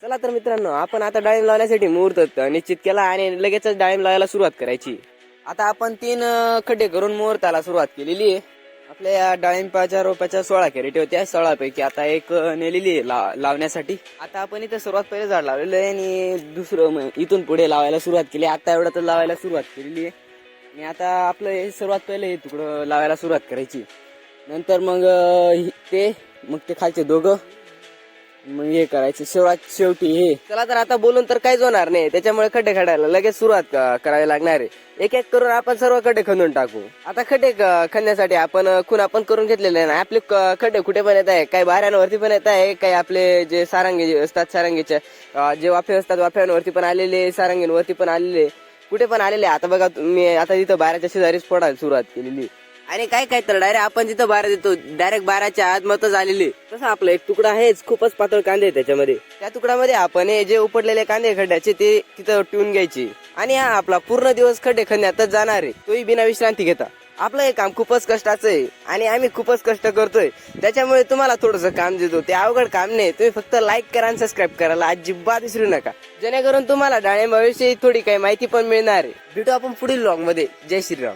चला तर मित्रांनो, आपण आता डाळिंब लावण्यासाठी मुहूर्त निश्चित केला आणि लगेचच डाळिंब लावायला सुरुवात करायची. आता आपण 3 खड्डे करून मुहूर्ताला सुरुवात केलेली आहे. आपल्या या डाळिंबाच्या रोपाच्या 16 कॅरेट होत्या. 16 पैकी आता एक नेलेली आहे लावण्यासाठी. आता आपण इथं सर्वात पहिले झाड लावलेलं आहे आणि दुसरं इथून पुढे लावायला सुरुवात केली. आता एवढं तर लावायला सुरुवात केलेली आहे आणि आता आपलं हे सर्वात पहिले हे तुकडं लावायला सुरुवात करायची. नंतर मग ते खालचे दोघं मग हे करायचे शेवटी हे. चला तर आता बोलून तर काहीच होणार नाही, त्याच्यामुळे खड्डे खडायला लगेच सुरुवात करावी लागणार आहे. एक एक करून आपण सर्व खड्डे खणून टाकू. आता खड्डे खणण्यासाठी आपण खून करून घेतलेले आहे. आपले खड्डे कुठे पण येत आहे, काही बाऱ्यांवरती पण येत आहे, काही आपले जे सारंगी असतात सारंगीच्या जे वाफे असतात वाफ्यांवरती पण आलेले, सारंगींवरती पण आलेले, कुठे पण आलेले. आता बघा मी आता तिथं बाऱ्याच्या शेजारीच फोडायला सुरुवात केलेली आणि काय तर डायरेक्ट आपण जिथं बारा देतो डायरेक्ट बाराच्या आत मत झालेली. तसं आपलं एक तुकडा आहेच, खूपच पातळ कांदे त्याच्यामध्ये. त्या तुकड्यामध्ये आपण हे जे उपडलेले कांदे खड्ड्याचे ते तिथं ठेवून घ्यायचे आणि हा आपला पूर्ण दिवस खड्डे खणण्यातच जाणार आहे, तोही बिना विश्रांती घेता. आपलं हे काम खूपच कष्टाचं आहे आणि आम्ही खूपच कष्ट करतोय, त्याच्यामुळे तुम्हाला थोडंसं काम देतो. ते अवघड काम नाही. तुम्ही फक्त लाईक करा आणि सबस्क्राईब करायला अजिबात विसरू नका, जेणेकरून तुम्हाला डाळिंबाविषयी थोडी काही माहिती पण मिळणार आहे. भेटू आपण पुढील व्लॉग मध्ये. जय श्रीराम.